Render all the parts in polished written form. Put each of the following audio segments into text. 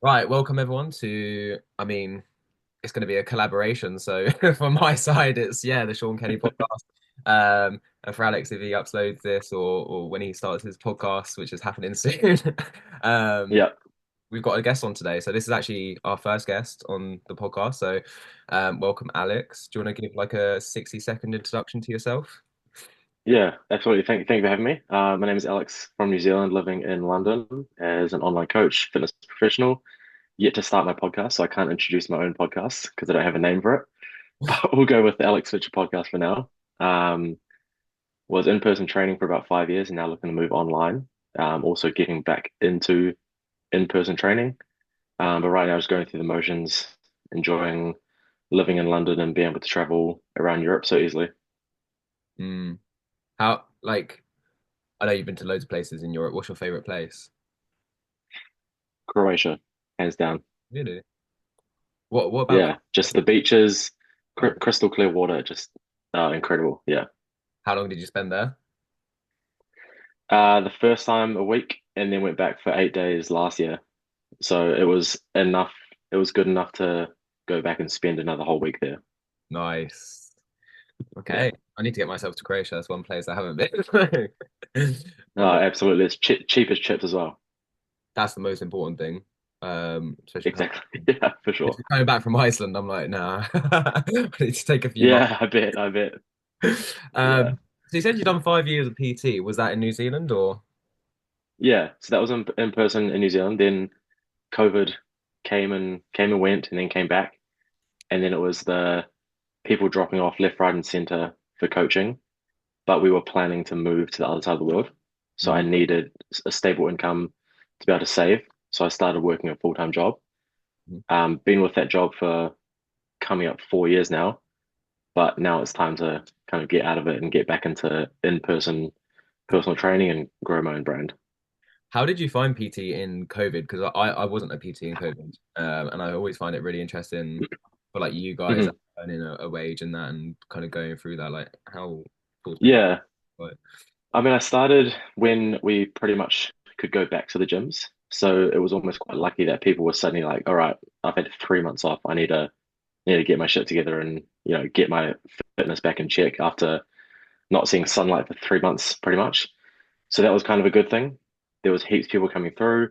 Right, welcome everyone to, it's going to be a collaboration. So from my side, it's the Sean Kenny podcast. And for Alex, if he uploads this or when he starts his podcast, which is happening soon, um, Yeah, we've got a guest on today. So this is actually our first guest on the podcast. So welcome, Alex. Do you want to give like a 60-second introduction to yourself? yeah, absolutely. Thank you for having me. My name is Alex from New Zealand, living in London as an online coach, fitness professional. Yet to start my podcast, so I can't introduce my own podcast because I don't have a name for it. But we'll go with the Alex Fletcher podcast for now. Um, was in-person training for about 5 years and now looking to move online. Also getting back into in-person training. But right now, just going through the motions, enjoying living in London and being able to travel around Europe so easily. Mm. How, like, I know you've been to loads of places in Europe. What's your favorite place? Croatia, hands down. Really? What about Yeah, just the beaches, Croatia? crystal clear water, just incredible. Yeah. How long did you spend there? The first time a week and then went back for 8 days last year. So it was enough. It was good enough to go back and spend another whole week there. Nice. Yeah. Okay. I need to get myself to Croatia. That's one place I haven't been. But Absolutely. It's cheap as chips as well. that's the most important thing. Especially Exactly. Yeah, for if sure. you're coming back from Iceland, I'm like, nah. I need to take a few months. Yeah, I bet. I bet. Yeah. So you said you've done 5 years of PT. Was that in New Zealand or? Yeah. So that was in person in New Zealand. Then COVID came and went and then came back. And then it was the people dropping off left, right, and center for coaching, but we were planning to move to the other side of the world. So I Mm, needed a stable income to be able to save. So I started working a full-time job. mm. Been with that job for coming up 4 years now, but now it's time to kind of get out of it and get back into in-person personal training and grow my own brand. How did you find PT in COVID? Because I wasn't a PT in COVID, and I always find it really interesting for like you guys Mhm. earning a wage and that, and kind of going through that. Like how cool people. Yeah. I mean, I started when we pretty much could go back to the gyms. So it was almost quite lucky that people were suddenly like, all right, I've had 3 months off. I need to get my shit together and get my fitness back in check after not seeing sunlight for 3 months pretty much. So that was kind of a good thing. There was heaps of people coming through,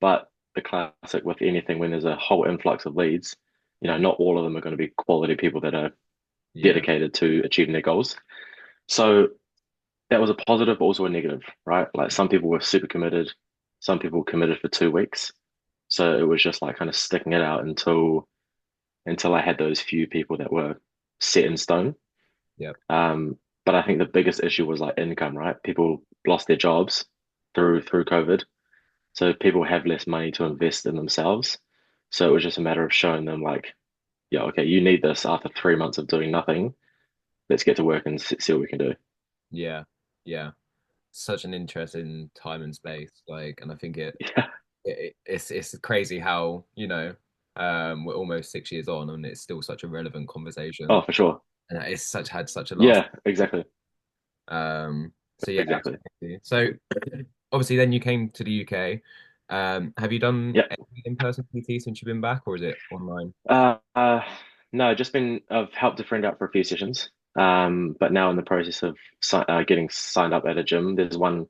but the classic with anything when there's a whole influx of leads, not all of them are going to be quality people that are Yeah, dedicated to achieving their goals. So that was a positive, also a negative, right? Like some people were super committed, some people committed for 2 weeks. So it was just like kind of sticking it out until I had those few people that were set in stone. yeah, But I think the biggest issue was like income, right? People lost their jobs through COVID, so people have less money to invest in themselves. So it was just a matter of showing them like, yeah, okay, you need this after 3 months of doing nothing. Let's get to work and see what we can do. yeah, yeah. Such an interesting time and space. Like, and I think Yeah. it's crazy how we're almost 6 years on and it's still such a relevant Oh, conversation, for sure. and it's such had such a last. Yeah, exactly. So yeah, Exactly. absolutely. So obviously, then you came to the UK. Have you done Yeah. any in-person PT since you've been back, or is it online? Uh, uh, no, I've helped a friend out for a few sessions. But now in the process of getting signed up at a gym. There's one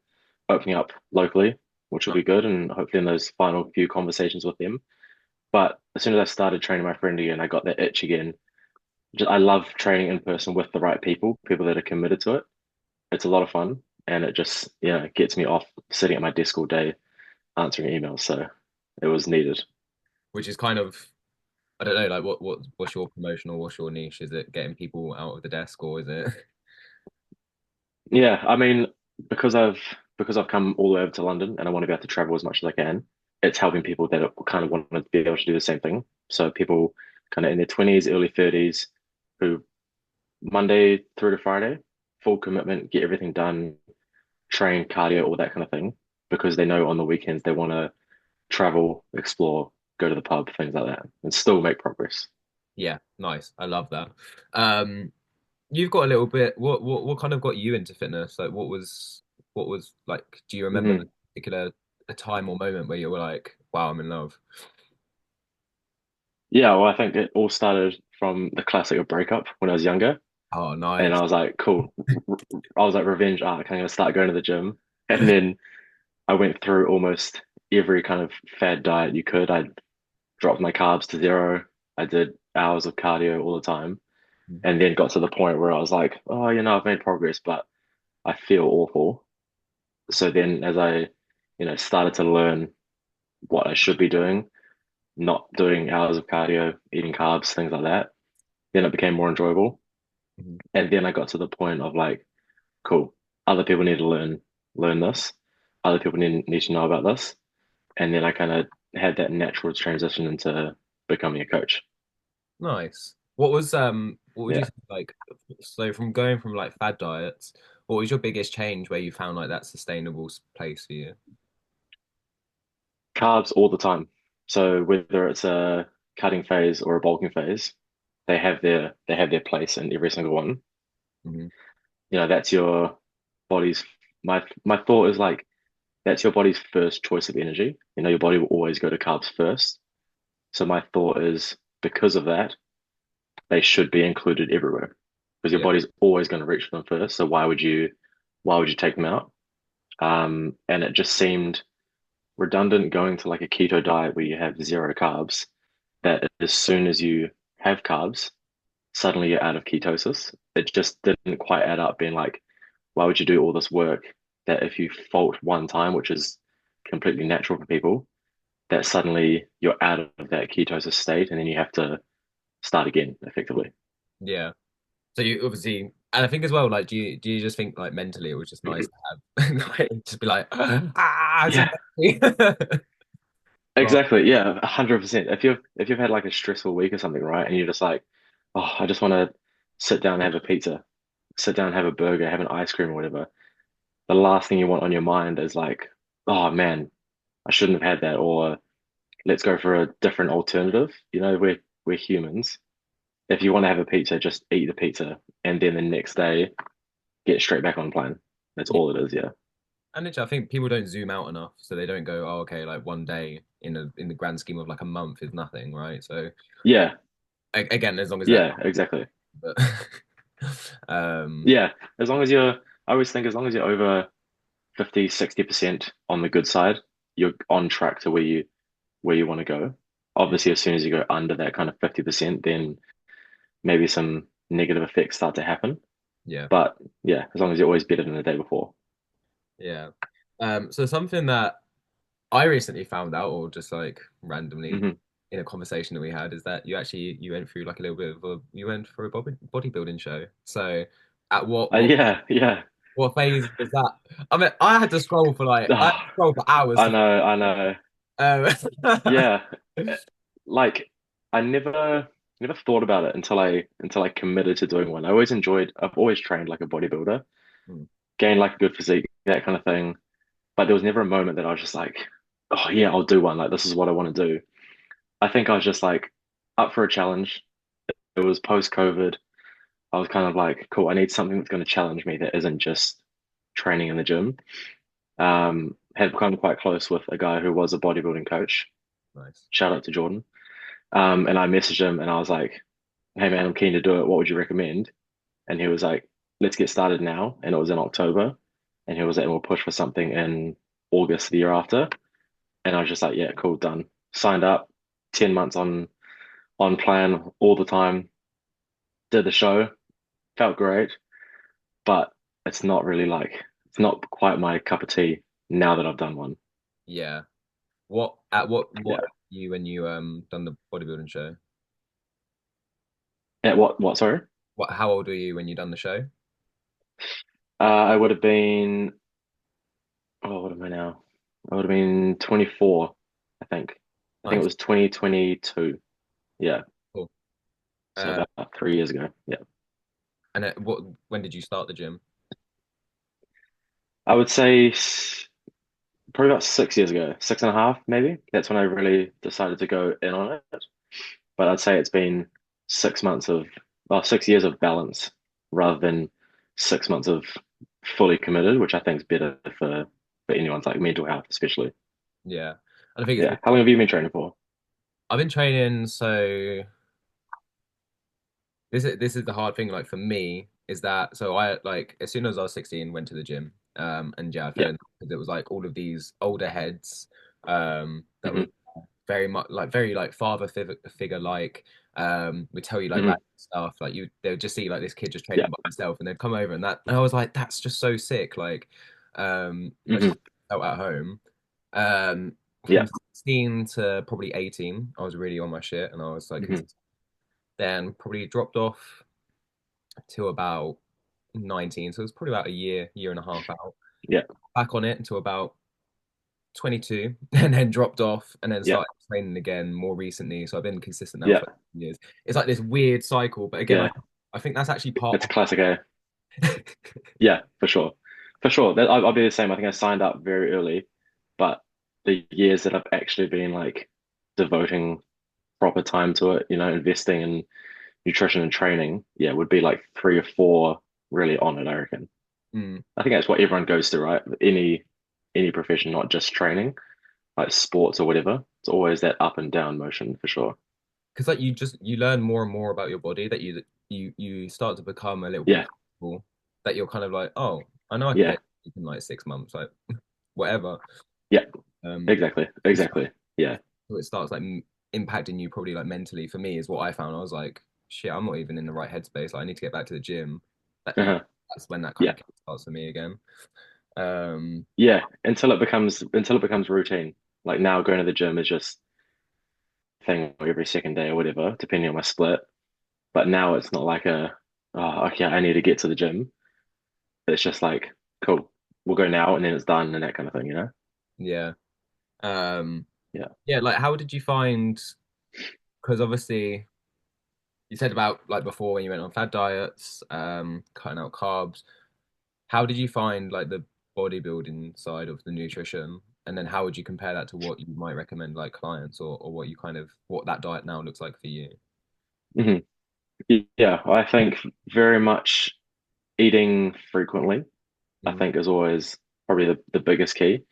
opening up locally, which will be good, and hopefully in those final few conversations with them. But as soon as I started training my friend again, I got that itch again. I love training in person with the right people, people that are committed to it. It's a lot of fun, and it just gets me off sitting at my desk all day answering emails. So it was needed. Which is kind of, I don't know, like what's your promotion or what's your niche? Is it getting people out of the desk, or is it? Yeah, I mean, because I've because I've come all the way over to London and I want to be able to travel as much as I can, it's helping people that kind of want to be able to do the same thing. So people kind of in their 20s, early 30s, who Monday through to Friday, full commitment, get everything done, train, cardio, all that kind of thing, because they know on the weekends they want to travel, explore, go to the pub, things like that, and still make progress. Yeah, nice. I love that. Um, you've got a little bit. What kind of got you into fitness? Like, what was like? Do you remember a hmm particular a time or moment where you were like, "Wow, I'm in love"? Yeah, well, I think it all started from the classic of breakup when I was younger. Oh, And nice. I was like, cool. I was like, revenge arc. I'm going to start going to the gym. And then I went through almost every kind of fad diet you could. I dropped my carbs to zero. I did hours of cardio all the time. And then got to the point where I was like, oh, I've made progress, but I feel awful. So then as I, started to learn what I should be doing, not doing hours of cardio, eating carbs, things like that, then it became more enjoyable. Mhm. And then I got to the point of like, cool, other people need to learn this. Other people need to know about this. And then I kind of had that natural transition into becoming a coach. Nice. What would you Yeah. say like so from going from like fad diets, what was your biggest change where you found like that sustainable place for you? Carbs all the time. So whether it's a cutting phase or a bulking phase, they have their place in every single one. Hmm. That's your body's my thought is like that's your body's first choice of energy. Your body will always go to carbs first. So my thought is because of that, they should be included everywhere. Because your Yeah. body's always going to reach for them first. So why would you take them out? And it just seemed redundant going to like a keto diet where you have zero carbs, that as soon as you have carbs, suddenly you're out of ketosis. It just didn't quite add up being like, why would you do all this work that if you fault one time, which is completely natural for people, that suddenly you're out of that ketosis state and then you have to start again effectively. Yeah. So you obviously, and I think as well, like, do you just think like mentally it was just nice to have, like, just be like, it's Yeah, a Well, exactly. Yeah, 100%. If you've had like a stressful week or something, right? And you're just like, oh, I just want to sit down and have a pizza, sit down and have a burger, have an ice cream or whatever. The last thing you want on your mind is like, oh man, I shouldn't have had that, or let's go for a different alternative. We're humans. If you want to have a pizza, just eat the pizza, and then the next day get straight back on plane. That's yeah. all it is. Yeah. And literally, I think people don't zoom out enough, so they don't go, oh, okay, like one day in the grand scheme of like a month is nothing, right? So Yeah. again, as long as that, Yeah. Exactly. but um, Yeah. As long as you're, I always think as long as you're over 50, 60% on the good side, you're on track to where you want to go. Obviously, as soon as you go under that kind of 50%, then maybe some negative effects start to happen. yeah, But yeah, as long as you're always better than the day before. yeah. So something that I recently found out, or just like randomly Hmm. in a conversation that we had, is that you went through like a little bit of a you went for a bodybuilding show. So at Yeah, yeah. what phase was that? I mean, I had to Ah, scroll for hours I to know, I know. um, Yeah, like I never thought about it until I committed to doing one. I've always trained like a bodybuilder, gained like a good physique, that kind of thing. But there was never a moment that I was just like, oh yeah, I'll do one. Like this is what I want to do. I think I was just like up for a challenge. It was post COVID. I was kind of like, cool, I need something that's going to challenge me that isn't just training in the gym. Had become quite close with a guy who was a bodybuilding coach. Nice. Shout out to Jordan. And I messaged him and I was like, hey man, I'm keen to do it. What would you recommend? And he was like, let's get started now. And it was in October. And he was like, and we'll push for something in August the year after. And I was just like, yeah, cool, done. Signed up, 10 months on plan all the time, did the show, felt great, but it's not quite my cup of tea now that I've done one. Yeah. What Yeah. you when you done the bodybuilding show? At what, sorry? How old were you when you done the show? I would have been, oh, what am I now? I would have been 24, I think. I think it Nice. was 2022. Yeah. Cool. So Uh, about 3 years ago. Yeah. and when did you start the gym? I would say probably about 6 years ago, 6.5 maybe. That's when I really decided to go in on it. But I'd say it's been 6 months of, well, 6 years of balance rather than 6 months of fully committed, which I think is better for anyone's like mental health, especially. Yeah. And I think Yeah. How long have you been training for? I've been training, so this is the hard thing. Like for me, is that so I like as soon as I was 16, went to the gym. And yeah, I fell Yeah. in because it was like all of these older heads, that were Hmm. very much like very like figure like, would tell you like Hmm. random stuff. Like they would just see like this kid just Yeah. training by himself, and they'd come over, and I was like, that's just so sick. Like, I just Hmm. felt at home. Um, Yeah. from 16 to probably 18, I was really on my shit, and I was like, Hmm. then probably dropped off to about 19. So it was probably about a year and a half out. Yeah. Back on it until about 22, and then dropped off, and then Yeah. started training again more recently. So I've been consistent now Yeah. for years. It's like this weird cycle, but again, Yeah. I think that's actually part It's a of. classic, eh? Yeah, for sure. For sure. I'll be the same. I think I signed up very early, but the years that I've actually been like devoting proper time to it, investing in nutrition and training, yeah, would be like three or four really on it, I reckon. Mm. I think that's what everyone goes through, right? Any profession, not just training, like sports or whatever. It's always that up and down motion for sure. Because like you learn more and more about your body, that you start to become a little bit Yeah, comfortable, that you're kind of like, oh, I know I can yeah, get in like 6 months, like whatever. yeah, Um, exactly, and so exactly. Yeah. it starts like impacting you probably like mentally. For me, is what I found. I was like, shit, I'm not even in the right headspace. Like, I need to get back to the gym. That Uh-huh. that's when that kind Yeah. of starts for me again. Um, Yeah. Until it becomes routine. Like now going to the gym is just thing every second day or whatever, depending on my split. But now it's not like oh, okay, I need to get to the gym. It's just like, cool, we'll go now and then it's done and that kind of thing. yeah. Um, Yeah. yeah. Like, how did you find? Because obviously, you said about like before when you went on fad diets, cutting out carbs. How did you find like the bodybuilding side of the nutrition? And then how would you compare that to what you might recommend like clients, or what you kind of what that diet now looks like for you? Hmm. Yeah, I think very much eating frequently, I Mm, think is always probably the biggest key.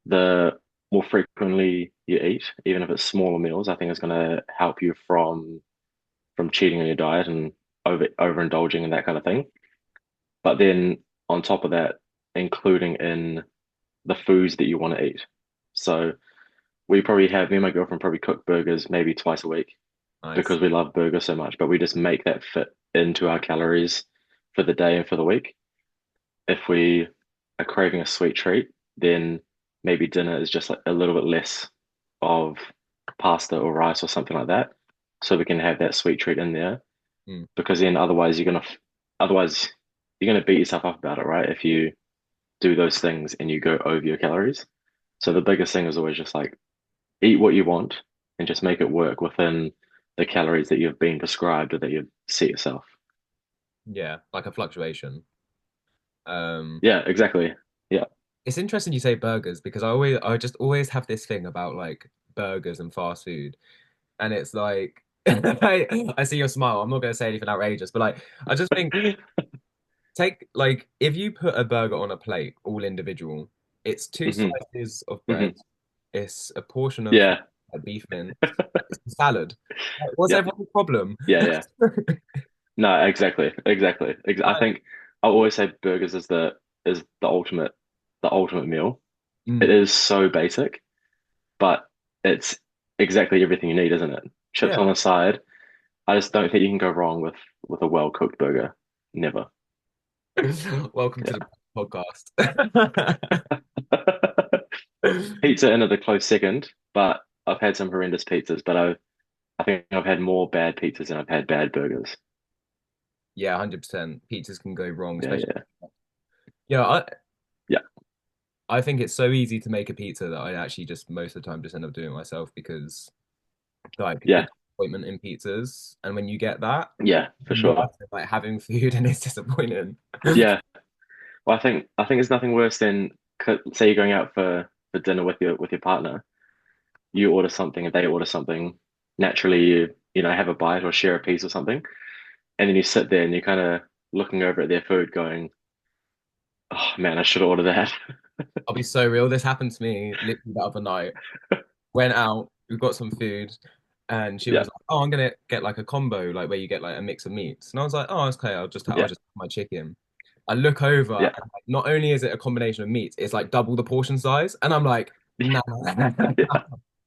The more frequently you eat, even if it's smaller meals, I think is going to help you from cheating on your diet and overindulging and that kind of thing. But then on top of that, including in the foods that you want to eat. So me and my girlfriend probably cook burgers maybe twice a week nice. because we love burgers so much, but we just make that fit into our calories for the day and for the week. If we are craving a sweet treat, then maybe dinner is just like a little bit less of pasta or rice or something like that. So we can have that sweet treat in there Mm, because then otherwise you're gonna beat yourself up about it, right? If you do those things and you go over your calories. So the biggest thing is always just like eat what you want and just make it work within the calories that you've been prescribed or that you've set yourself. yeah, like a fluctuation. Um, Yeah, exactly. Yeah. it's interesting you say burgers, because I just always have this thing about like burgers and fast food, and it's like I see your smile. I'm not going to say anything outrageous, but like I just think, take like if you put a burger on a plate, all individual, it's two Hmm. slices of bread, Hmm. it's a portion of Yeah. beef mince, it's a salad. Like, what's Yep. everyone's problem? Yeah, yeah. No, exactly. Exactly. I Like, think I always say burgers is the ultimate meal. It mm, is so basic, but it's exactly everything you need, isn't it? Chips yeah. on the side. I just don't think you can go wrong with a well-cooked burger. Never. Welcome to Yeah. the podcast. Pizza in at the close second, but I've had some horrendous pizzas, but I think I've had more bad pizzas than I've had bad burgers. Yeah, 100%. Pizzas can go wrong, Yeah, especially. yeah, Yeah, yeah, I think it's so easy to make a pizza that I actually just most of the time just end up doing it myself, because like the yeah, disappointment in pizzas, and when you get that, yeah, for worse sure. than like having food and it's disappointing. Yeah. Well, I think it's nothing worse than say you're going out for dinner with your partner. You order something and they order something. Naturally, you have a bite or share a piece or something, and then you sit there and you're kind of looking over at their food, going, "Oh man, I should order that." I'll be so real. This happened to me literally the other night. Went out, we got some food. And she was Yeah. like, "Oh, I'm gonna get like a combo, like where you get like a mix of meats." And I was like, "Oh, okay, I'll Yeah. just have my chicken." I look over, Yeah. and like, not only is it a combination of meats, it's like double the portion size, and I'm like, "Nah."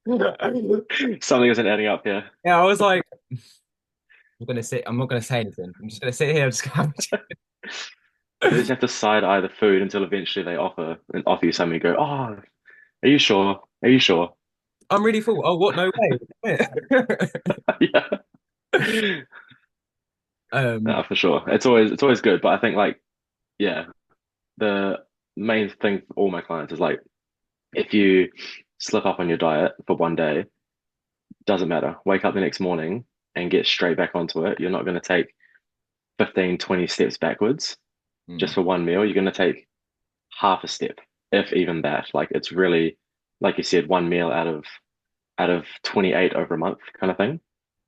Yeah. Something isn't adding up here. Yeah, I was like, "I'm gonna sit. I'm not gonna say anything. I'm just gonna sit here. I'm just gonna have a chicken." You just have to side eye the food until eventually they offer you something. You go, oh, are you sure? Are you sure? I'm really full. Oh, what? No way. Yeah. Um, No, for sure. It's always good, but I think like yeah, the main thing for all my clients is like if you slip up on your diet for one day, doesn't matter. Wake up the next morning and get straight back onto it. You're not going to take 15, 20 steps backwards just hmm, for one meal. You're going to take half a step, if even that. Like it's really, like you said, one meal out of 28 over a month kind of thing,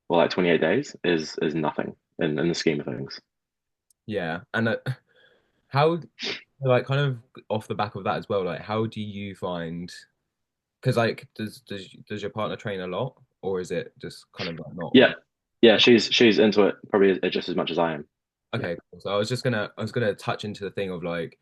or like 28 days is nothing in the scheme of things. yeah, and how like kind of off the back of that as well, like how do you find? Because like, does your partner train a lot, or is it just kind of like not? Yeah. Yeah, she's into it probably just as much as I am. Yeah. Okay, cool. So I was gonna touch into the thing of like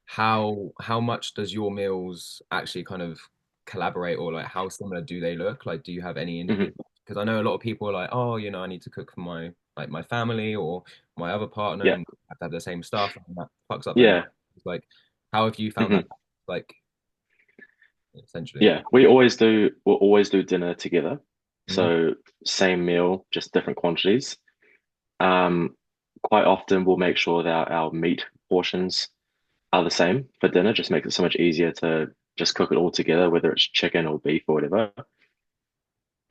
how much does your meals actually kind of collaborate, or like how similar do they look? Like, do you have any Hmm. individual? Because I know a lot of people are like, oh, I need to cook for my like my family or my other partner, Yeah. and we have to have the same stuff, and that fucks up their life. Yeah. Like, how have you found that? Hmm. Like, essentially. Yeah. We'll always do dinner together. Hmm. So same meal, just different quantities. Um, quite often we'll make sure that our meat portions are the same for dinner, just makes it so much easier to just cook it all together, whether it's chicken or beef or whatever.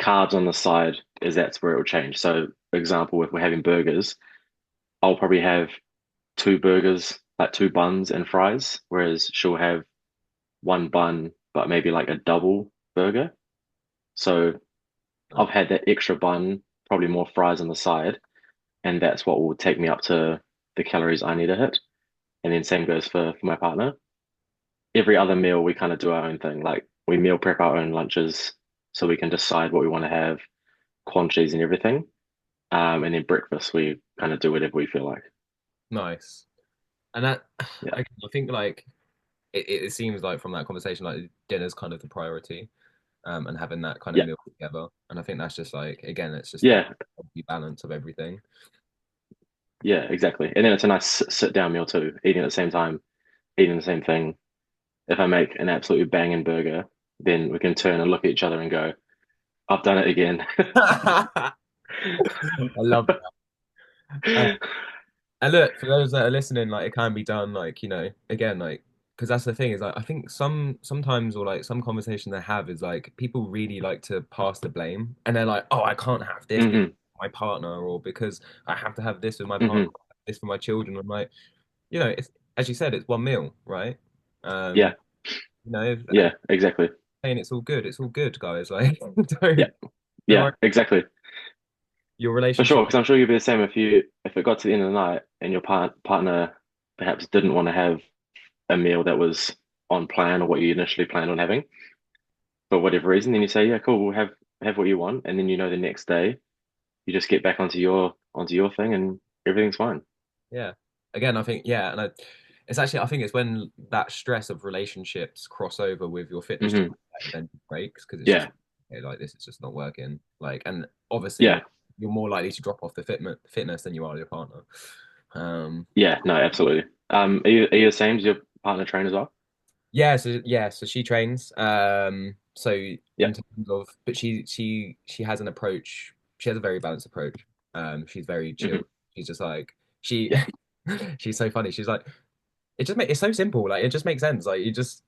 Carbs on the side is that's where it will change. So, for example, if we're having burgers, I'll probably have two burgers, like two buns and fries, whereas she'll have one bun, but maybe like a double burger. So I've had that extra bun, probably more fries on the side, and that's what will take me up to the calories I need to hit. And then same goes for my partner. Every other meal, we kind of do our own thing. Like we meal prep our own lunches so we can decide what we want to have, quantities and everything. And then breakfast, we kind of do whatever we feel like. Nice. And that Yeah. I think like it seems like from that conversation like dinner's kind of the priority, and having that kind of Yeah. meal together. And I think that's just like again, it's just that Yeah. healthy balance of everything. Yeah, exactly. And then it's a nice sit down meal too, eating at the same time, eating the same thing. If I make an absolutely banging burger, then we can turn and look at each other and go, I've done it again. I love that. And look, for those that are listening, like it can be done, like again, like because that's the thing is like I think sometimes or like some conversation they have is like people really like to pass the blame, and they're like, oh, I can't have this because Hmm. of my partner, or because I have to have this with my partner, Hmm. this for my children. I'm like, it's as you said, it's one meal, right? Um, Yeah. and Yeah, exactly. saying it's all good, guys. Like, Yeah. don't Yeah, worry, exactly. your For sure, relationship. because I'm sure you'd be the same if it got to the end of the night and your partner perhaps didn't want to have a meal that was on plan or what you initially planned on having for whatever reason, then you say, yeah, cool, we'll have what you want, and then the next day you just get back onto your thing and everything's fine. Yeah. Again, I think yeah, and it's actually I think it's when that stress of relationships cross over with your fitness journey Hmm. that it then breaks because it's just Yeah, okay, like this is just not working. Like, and obviously yeah, you're more likely to drop off the fitness than you are your partner. Um, yeah. No, absolutely. Are you the same? Does your partner train as well? yeah, so she trains. So Yeah. in terms of, but she has an approach. She has a very balanced approach. She's very chill. Hmm. She's just like she, Yeah, she's so funny. She's like it's so simple. Like it just makes sense. Like you just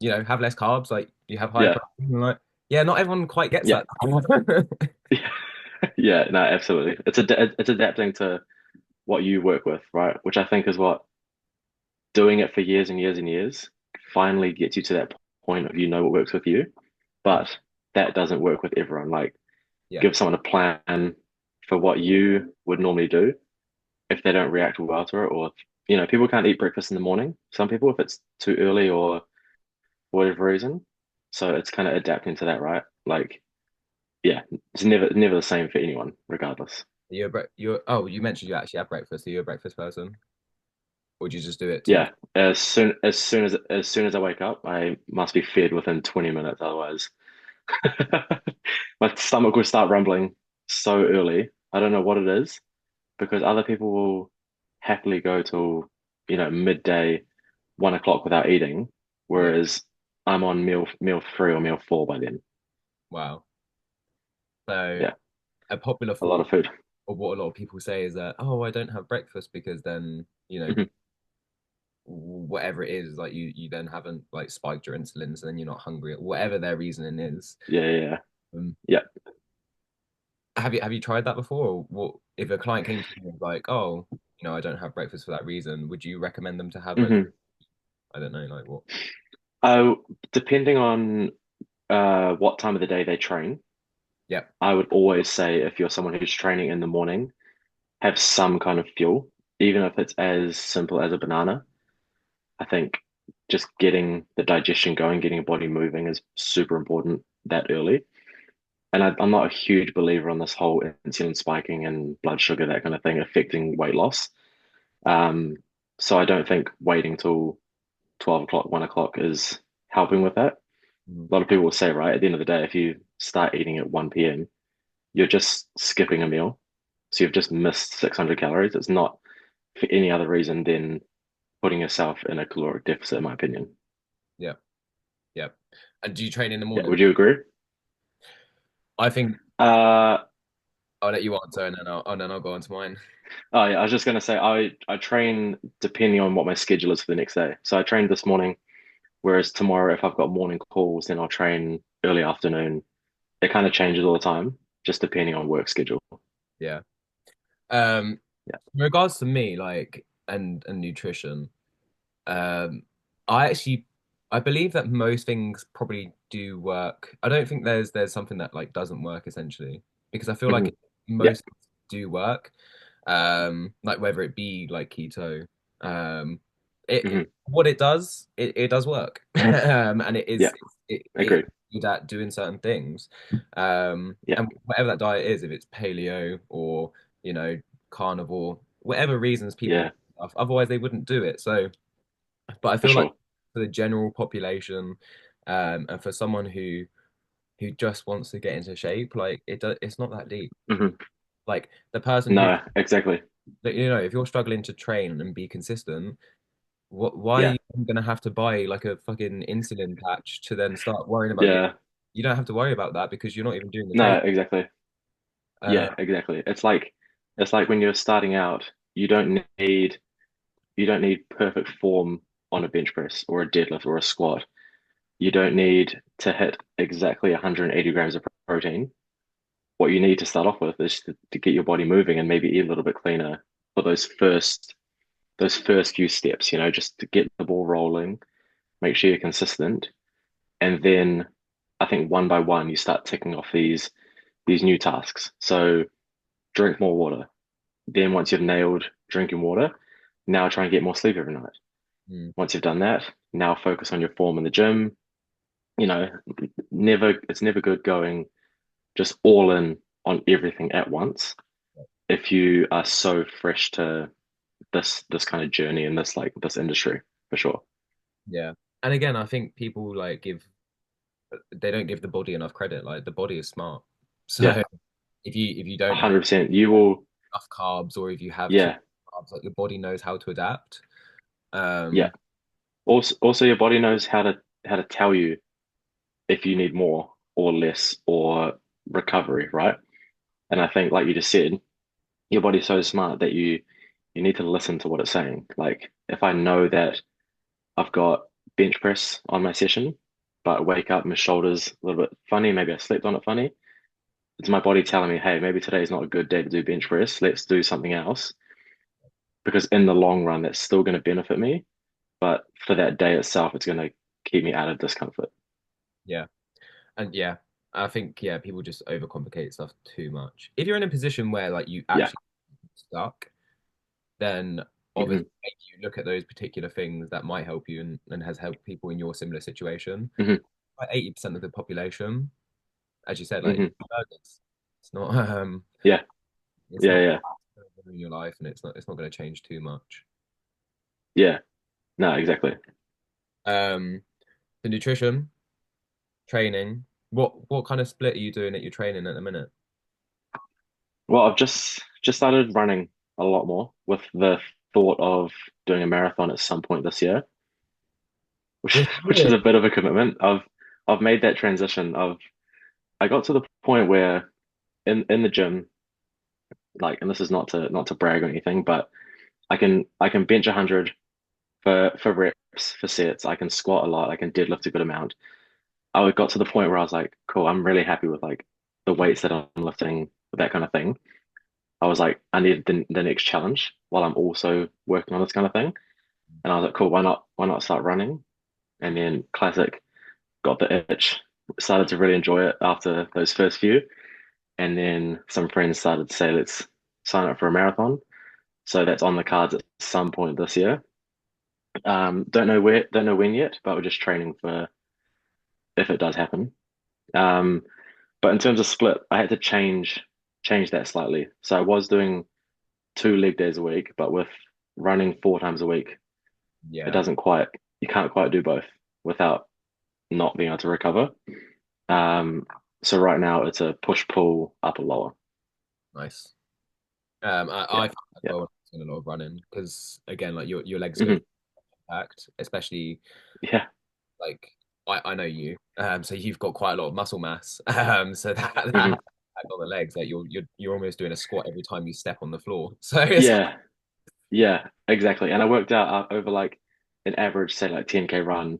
have less carbs. Like you have higher yeah, protein. And like yeah, not everyone quite gets yeah, that. yeah. Yeah, no, absolutely. It's adapting to what you work with, right? Which I think is what doing it for years and years and years finally gets you to that point of what works with you. But that doesn't work with everyone. Like Yeah, give someone a plan for what you would normally do if they don't react well to it, or people can't eat breakfast in the morning. Some people, if it's too early or for whatever reason. So it's kind of adapting to that, right? Like yeah, it's never the same for anyone, regardless. You're oh, you mentioned you actually have breakfast. Are you a breakfast person, or do you just do it to? Yeah, as soon as I wake up, I must be fed within 20 minutes, otherwise my stomach will start rumbling so early. I don't know what it is because other people will happily go till, midday, 1 o'clock without eating, Yeah. whereas I'm on meal three or meal four by then. Wow. So Yeah, a popular a lot thought of food. of what a lot of people say is that, oh, I don't have breakfast because then, Mhm. whatever it is, like you then haven't like spiked your insulin, so then you're not hungry, whatever their reasoning is. Yeah, yeah, yeah. Um, Yeah. have you tried that before? Or what if a client came to you and was like, oh, I don't have breakfast for that reason, would you recommend them to have like hmm I don't know, like what? Uh, Depending on what time of the day they train, Yep. I would always say if you're someone who's training in the morning, have some kind of fuel, even if it's as simple as a banana. I think just getting the digestion going, getting your body moving is super important that early. And I'm not a huge believer on this whole insulin spiking and blood sugar, that kind of thing, affecting weight loss. Um, so I don't think waiting till 12 o'clock, 1 o'clock is helping with that. Mm. A lot of people will say, right, at the end of the day, if you start eating at 1 p.m., you're just skipping a meal. So you've just missed 600 calories. It's not for any other reason than putting yourself in a caloric deficit, in my opinion. Yep. Yep. And do you train in the Yeah, morning? would you agree? I think Uh, I'll let you answer and then I'll go on to mine. oh yeah, I was just gonna say I train depending on what my schedule is for the next day. So I trained this morning, whereas tomorrow if I've got morning calls, then I'll train early afternoon. It kind of changes all the time, just depending on work schedule. Yeah. Um, Yeah. in regards to me, like and nutrition, um, I actually I believe that most things probably do work. I don't think there's something that like doesn't work essentially because I feel hmm like Yeah. most do work. Like whether it be like keto, hmm what it does work, and it Yeah. is it's Agreed. good at doing certain things, Yeah. and whatever that diet is, if it's paleo or you know carnivore, whatever reasons people do Yeah. stuff, otherwise they wouldn't do it. So, but I For feel like sure. for the general population, and for someone who just wants to get into shape, like it's not that deep. hmm Like the person who No, exactly. if you're struggling to train and be consistent, why are Yeah. you gonna have to buy like a fucking insulin patch to then start worrying about getting? Yeah. You don't have to worry about that because you're not even doing the training. No, exactly. Uh, Yeah, exactly. It's like when you're starting out, you don't need perfect form on a bench press or a deadlift or a squat. You don't need to hit exactly 180 grams of protein. What you need to start off with is to get your body moving and maybe eat a little bit cleaner for those first few steps, just to get the ball rolling, make sure you're consistent, and then I think one by one you start ticking off these new tasks. So drink more water. Then once you've nailed drinking water, now try and get more sleep every night. mm, Once you've done that, now focus on your form in the gym. You know, it's never good going just all in on everything at once if you are so fresh to this kind of journey in this industry for sure. yeah. And again, I think people like they don't give the body enough credit. Like the body is smart. Yeah, So if you don't have 100%. You will, enough carbs or if you have too yeah, much carbs, like your body knows how to adapt. yeah. Um, Also your body knows how to tell you if you need more or less or recovery, right? And I think, like you just said, your body's so smart that you need to listen to what it's saying. Like if I know that I've got bench press on my session, but I wake up, my shoulders a little bit funny, maybe I slept on it funny. It's my body telling me, hey, maybe today is not a good day to do bench press. Let's do something else. Because in the long run, that's still going to benefit me. But for that day itself, it's going to keep me out of discomfort. yeah. And yeah, I think people just overcomplicate stuff too much. If you're in a position where like you Yeah. actually stuck, then obviously hmm you look at those particular things that might help you and has helped people in your similar situation. hmm Like 80% of the population. as you said, like hmm burgers. It's not Yeah. it's Yeah. not Yeah. in your life, and it's not going to change too much. Yeah. No, exactly. Um, the nutrition, training. What kind of split are you doing at your training at the minute? Well, I've just started running a lot more with the thought of doing a marathon at some point this year, which This which is year? a bit of a commitment. I've made that transition. I got to the point where in the gym, like, and this is not to brag or anything, but I can bench 100 for reps for sets. I can squat a lot. I can deadlift a good amount. I got to the point where I was like, cool, I'm really happy with like the weights that I'm lifting, that kind of thing. I was like, I needed the next challenge while I'm also working on this kind of thing. And I was like, cool, why not start running? And then classic got the itch, started to really enjoy it after those first few. And then some friends started to say, let's sign up for a marathon. So that's on the cards at some point this year. Don't know when yet, but we're just training for if it does happen. Um, but in terms of split, I had to change that slightly. So I was doing 2 leg days a week, but with running 4 times a week, it Yeah, doesn't quite you can't quite do both without not being able to recover. Um, so right now it's a push pull upper lower. nice. I Yeah, found as yeah, well when I was doing a lot of running because again, like your legs go hmm packed, especially yeah, like I know you, so you've got quite a lot of muscle mass, so that has hmm impact on the legs. Like you're almost doing a squat every time you step on the floor. So it's yeah, yeah, exactly. And I worked out over like an average, say like 10K run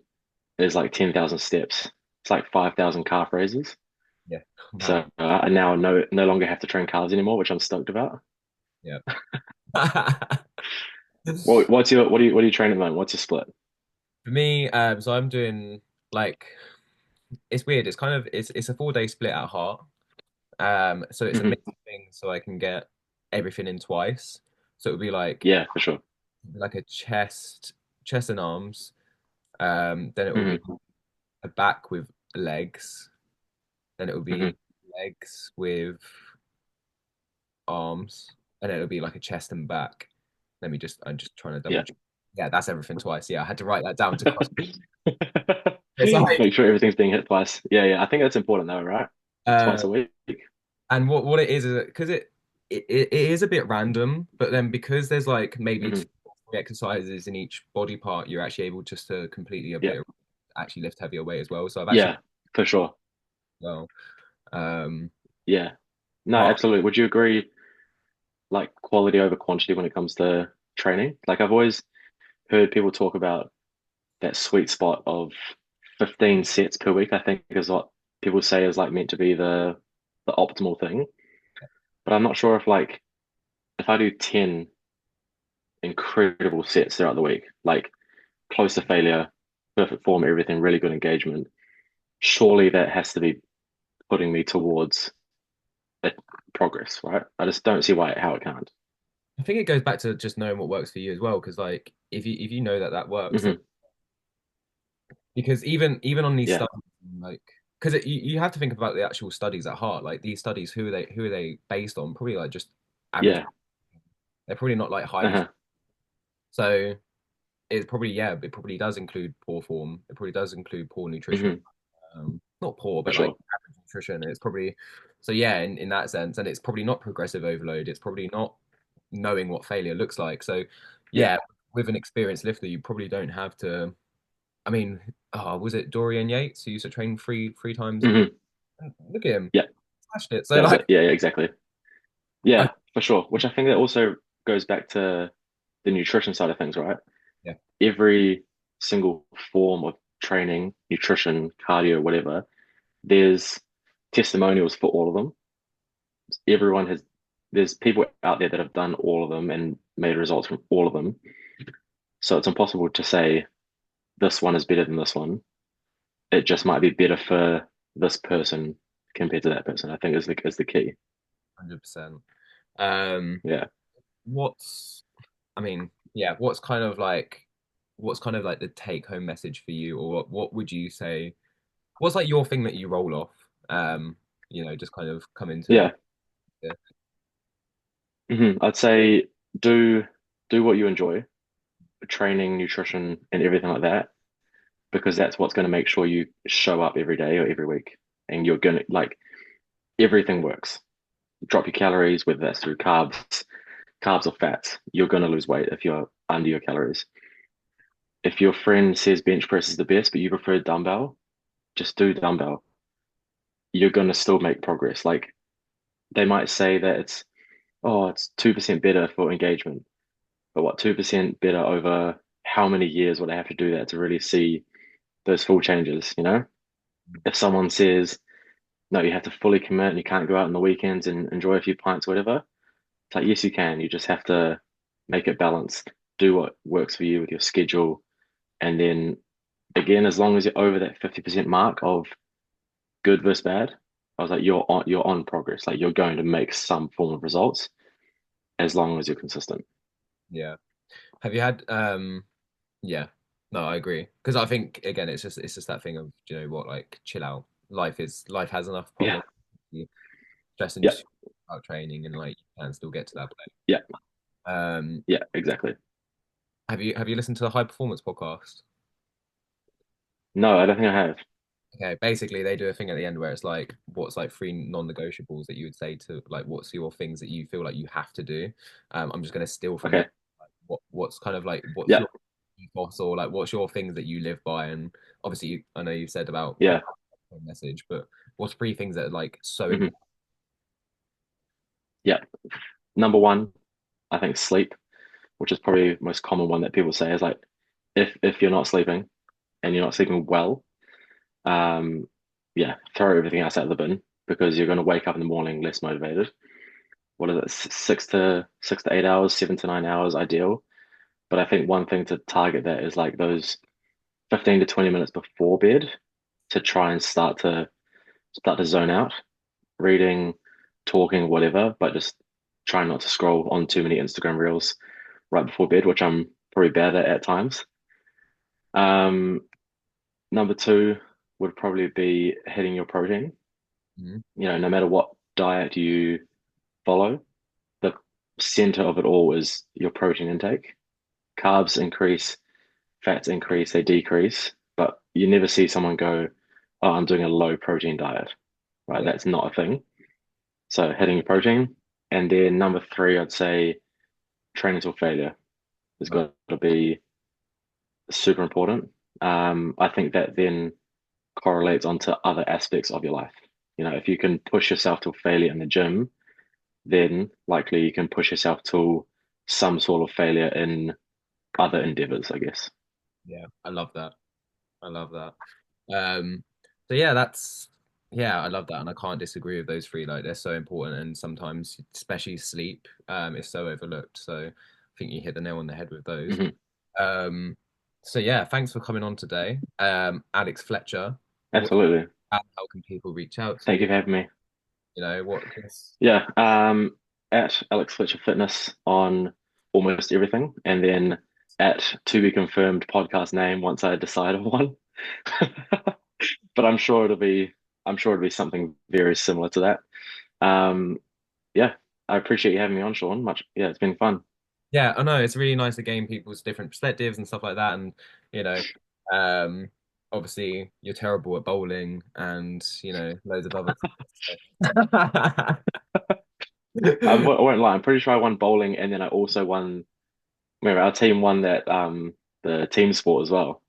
is like 10,000 steps. It's like 5,000 calf raises. yeah, So wow, I now no longer have to train calves anymore, which I'm stoked about. yeah. What do you train at the moment? What's your split? For me, so I'm doing like it's weird. It's kind of it's a 4 day split at heart. So it's a hmm mix of things so I can get everything in twice. So it would be Yeah, for sure. like a chest and arms. Then it will be hmm a back with legs. Then it will hmm be legs with arms, and then it'll be like a chest and back. I'm just trying to double Yeah. check. Yeah, that's everything twice. Yeah, I had to write that down to cross. It's like, Make sure everything's being hit twice. Yeah, yeah. I think that's important though, right? uh, Twice a week. and what it is because it is a bit random, but then because there's like maybe hmm 2 or 3 exercises in each body part, you're actually able just to completely Yeah. actually lift heavier weight as well. So I've actually Yeah, for sure. well, um, Yeah. No, but absolutely. Would you agree, like quality over quantity when it comes to training? Like I've always heard people talk about that sweet spot of 15 sets per week, I think is what people say is like meant to be the optimal thing. But I'm not sure if like if I do 10 incredible sets throughout the week, like close to failure, perfect form, everything, really good engagement, surely that has to be putting me towards a progress, right? I just don't see why how it can't. I think it goes back to just knowing what works for you as well. Because like if you know that that works, then hmm because even on these Yeah, studies, like because you have to think about the actual studies at heart. Like these studies, who are they based on? Probably like just average. yeah, They're probably not like highly. uh-huh. So it's probably yeah, it probably does include poor form. It probably does include poor nutrition. hmm Not poor, For but like sure. average nutrition. It's probably so yeah, in that sense, and it's probably not progressive overload. It's probably not knowing what failure looks like. So Yeah. yeah, with an experienced lifter, you probably don't have to. I mean, oh, was it Dorian Yates who used to train three times a week? hmm Look at him, Yeah, smashed it. So that was like, it. Yeah, yeah, exactly. I, Yeah, for sure. Which I think that also goes back to the nutrition side of things, right? yeah, Every single form of training, nutrition, cardio, whatever, there's testimonials for all of them. Everyone has, there's people out there that have done all of them and made results from all of them. So it's impossible to say this one is better than this one. It just might be better for this person compared to that person, I think is the key. 100%. Um, Yeah. what's I mean, yeah, what's kind of like the take home message for you, or what would you say? What's like your thing that you roll off? just kind of come into it. Yeah. I'd say do do what you enjoy, training, nutrition, and everything like that, because that's what's going to make sure you show up every day or every week, and you're gonna like everything works. Drop your calories, whether that's through carbs or fats. You're going to lose weight if you're under your calories. If your friend says bench press is the best, but you prefer dumbbell, just do dumbbell. You're going to still make progress. Like they might say that it's 2% better for engagement, but what 2% better over how many years would I have to do that to really see those full changes, you know? If someone says, no, you have to fully commit and you can't go out on the weekends and enjoy a few pints or whatever, it's like, yes, you can. You just have to make it balanced, do what works for you with your schedule. And then again, as long as you're over that 50% mark of good versus bad, I was like, you're on progress. Like you're going to make some form of results as long as you're consistent. Yeah. Have you had yeah. No, I agree. Because I think again it's just that thing of what, like chill out. Life has enough Yeah. problems. You stressing Yeah. yourself about training and like you can still get to that point. Yeah. Um Yeah. Exactly. have you listened to the high performance podcast? No, I don't think I have. Okay, basically they do a thing at the end where it's like what's like three non-negotiables that you would say to like what's your things that you feel like you have to do. I'm just gonna steal from Okay. it. Like, what's kind of like what's Yeah. your ethos or like what's your things that you live by? And obviously I know you've said about Yeah. message, but what's three things that are like so hmm important? Yeah. Number one, I think sleep, which is probably the most common one that people say is like, if you're not sleeping and you're not sleeping well, um, yeah, throw everything else out of the bin because you're going to wake up in the morning less motivated. What is it? 6 to 8 hours, 7 to 9 hours ideal. But I think one thing to target that is like those 15 to 20 minutes before bed to try and start to zone out, reading, talking, whatever, but just try not to scroll on too many Instagram reels right before bed, which I'm probably bad at times. Um, Number two would probably be hitting your protein. Mhm. No matter what diet you follow, the center of it all is your protein intake. Carbs increase, fats increase, they decrease, but you never see someone go, "Oh, I'm doing a low protein diet," right? Yeah, That's not a thing. So hitting your protein. And then number three, I'd say training till failure has no, got to be super important. I think that then correlates onto other aspects of your life. If you can push yourself to failure in the gym, then likely you can push yourself to some sort of failure in other endeavors, I guess. yeah, I love that. I love that. Um, so yeah, yeah, I love that, and I can't disagree with those three. Like they're so important, and sometimes, especially sleep, is so overlooked. So I think you hit the nail on the head with those. hmm Um, so yeah, thanks for coming on today, Alex Fletcher. What, Absolutely. how can people reach out to Thank you? you for having me. What just Yeah. At Alex Fletcher Fitness on almost everything, and then at to be confirmed podcast name once I decide on one. But I'm sure it'll be something very similar to that. Um, yeah, I appreciate you having me on, Sean. Much, yeah, it's been fun. yeah, I know it's really nice to gain people's different perspectives and stuff like that. And you know, um, obviously you're terrible at bowling and loads of other things. I won't lie. I'm pretty sure I won bowling, and then I also won. Remember, our team won that the team sport as well.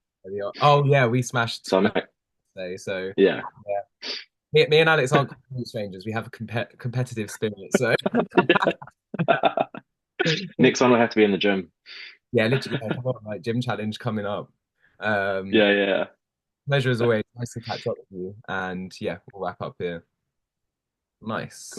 Oh yeah, we smashed So I'm like, today. So yeah. yeah, me and Alex aren't complete strangers. We have a competitive spirit. So Next one will have to be in the gym. yeah, literally, yeah, come on, like gym challenge coming up. Um, Yeah, yeah. Pleasure as always. Nice to catch up with you. And yeah, we'll wrap up here. Nice. Cool.